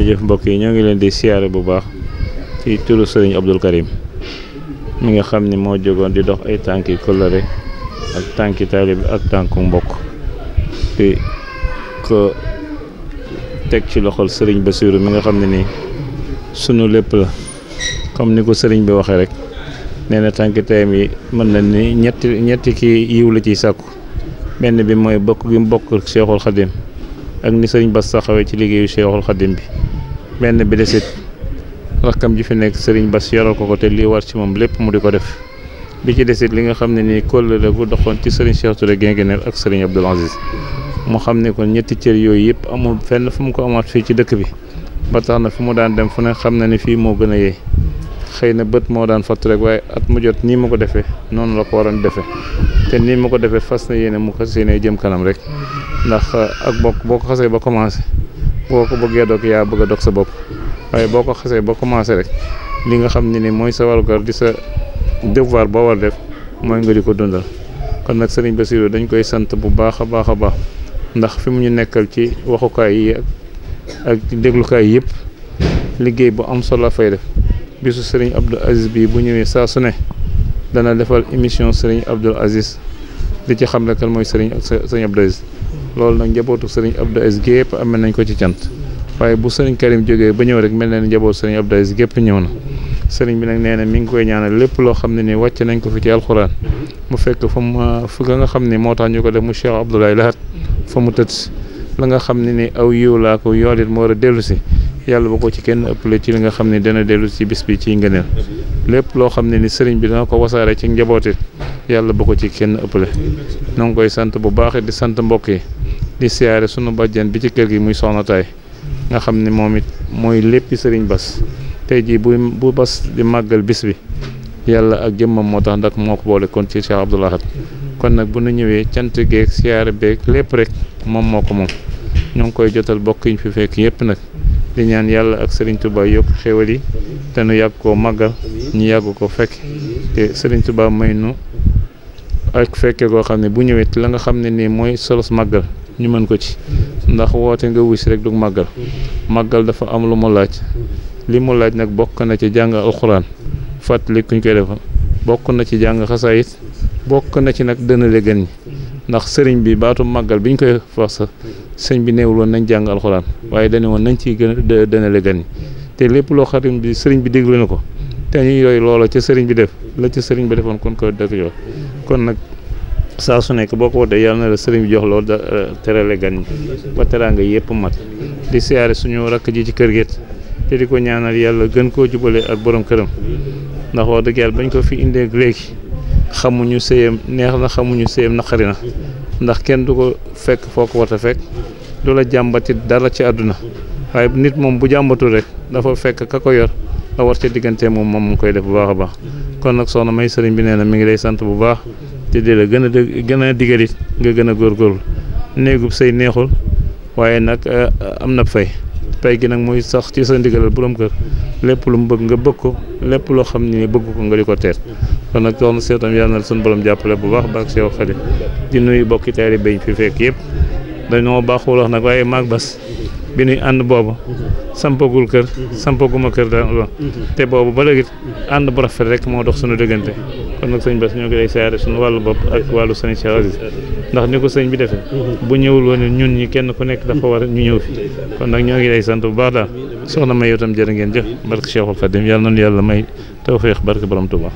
jërëjëf mbokk yi ñoo ngi leen di siyaare bu baax ci turu Serigne Abdoul Karim mi nga xam ne moo jógoon di dox ay tànki kóllëre ak tànki taalibe ak tànku mbokk di ko teg ci loxol Serigne Bassirou mi nga xam ne nii sunu lépp la comme ni ko Serigne bi waxee rek nee na tànki tayam yi mën na ni ñetti kii yiw la ciy sàkku benn bi mooy bokk gi mu bokk Cheikhul Khadim ak ni Serigne Bass taxawee ci liggéeyu Cheikhul Khadim bi benn bi desit rakkam ji fi nekk Serigne Bass yoral ko te lii war ci moom lépp mu di ko def bi ci desit li nga xam ne nii kóllëre gu doxoon ci Serigne Cheikh Touré Guinguinéo ak Serigne Abdoul Aziz mu xam ne kon ñetti cër yooyu yëpp amul fenn fu mu ko amaat fii ci dëkk bi ba tax na fu mu daan dem fu ne xam na ni fii moo gën a yee xëy na bët moo daan fatt rek waaye at mu jot nii ma ko defee noonu la ko waroon defee te nii ma ko defee fas na yéene mu fas yéene jëm kanam rek ndax ak bokk boo ko xasee ba commencé boo ko bëggee dog yaa bëgg a dog sa bopp waaye boo ko xasee ba commencé rek li nga xam ne ni mooy sa warugar di sa devoir boo war def mooy nga di ko dundal kon nag Serigne Bassirou dañ koy sant bu baax a baax a baax ndax fi mu ñu nekkal ci waxukaay yi ak déglukaay yëpp liggéey bu am solo la fay def bisu Serigne Abdoul Aziz bi bu ñëwee saa su ne dana defal émission Serigne Abdoul Aziz di ci xam ne kan mooy Serigne Abdoul Aziz loolu nag njabootu Serigne Abdoul Aziz gépp amee nañ ko ci cant waaye bu Serigne Karim jógee ba ñëw rek mel na ni njabootu Serigne Abdoul Aziz gépp ñëw na Serigne bi nag nee na mi ngi koy ñaanal lépp loo xam ne ni wàcc nañ ko fi ci alxuraan mu fekk fa mu fu nga xam ne moo tax ñu ko def mu Cheikh Abdoulaye Lahat fa mu tëdd la nga xam ne ni aw yiw laa ko yoolit mu war a dellu si yàlla ba ko ci kenn ëppale ci li nga xam ne dana dellu ci bis bi ci ngëneel lépp loo xam ne ni sëriñ bi dana ko wasaare ci njabootit yàlla ba ko ci kenn ëppale ñoo ngi koy sant bu baax di sant mbokk yi di siyaare sunu bàjjen bi ci kër gi muy Soxna Taay nga xam ne moom it mooy léppi sëriñ Bass tey jii bu Bass di màggal bis bi yàlla ak jëmmam moo tax ndax moo ko boole kon ci Cheikh Abdoul Ahad kon nag bu nu ñëwee cant geeg siyaare beeg lépp rek moom moo ko moom ñoo ngi koy jotal bokk yi ñu fi fekk yëpp nag di ñaan yàlla ak Serigne Touba yokk xéwal yi te nu yàgg koo màggal ñu yàgg ko fekk te Serigne Touba may nu ak fekke koo xam ne bu ñëwee la nga xam ne nii mooy solos màggal ñu mën ko ci ndax woote nga wuy si rek du màggal dafa am lu mu laaj li mu laaj nag bokk na ci jàng alxuraan fàttali kuñ koy defal bokk na ci jàng xasaayit bokk na ci nag dënale gan ñi ndax sëriñ bi baatu màggal biñ koy wax sax sëñ bi neewul woon nañ jàng alxuraan waaye dañu woon nañ ciy gën a dënale gan ñi te lépp loo xam bi sëriñ bi déglu na ko te ñu yooyu loola ca sëriñ bi def la ca sëriñ bi defoon kon ko dëkk yoo kon nag saa su nekk boo ko wootee yàlla na la sëriñ bi jox loolu da terale gan ñi ba teraanga yëpp mat di siyaare suñu rakk ji ci kër gi te di ko ñaanal yàlla gën koo jubale ak borom këram ndax wax dëgg yàlla bañ ko fi indee léegi xamuñu sëyam neex na xamuñu sëyam naqari na ndax kenn du ko fekk foo ko war a fekk du la jàmbati dara ci àdduna waaye nit moom bu jàmbatul rek dafa fekk ka ko yor la war ca diggante moom mu koy def bu baax a baax kon nag soxna May sëriñ bi nee na mi ngi lay sant bu baax te di la gën a digalit nga gën a góorgóorlu néegub sëy neexul waaye nag am na fay gi nag muy sax ci sa ndigalal borom kër lépp lu mu bëgg nga bëgg ko lépp loo xam ne bëgg ko nga di ko teet kon nag soxna seetam yàlla na suñu borom jàppale bu baax baax Cheikh Khadim di nuyu bokki taalibe yi fi fekk yëpp dañoo baaxul wax nag waaye maag Bass bi nuy ànd boobu sampagul kër sampaguma kër da te boobu ba léegi ànd bu rafet rek moo dox suñu diggante kon nag sëñ Bass ñoo ngi lay siyaare suñu wàllu bopp ak wàllu sëñ Cheikh Aziz ndax ni ko sëñ bi defee bu ñëwul woon ñun ñi kenn ku nekk dafa war ñu ñëw fi kon nag ñoo ngi lay sant bu baax daal soxna May yow tam jërë ngeen jëf barke Cheikhul Khadim yàlla nañu yàlla may tawfeex barke borom Touba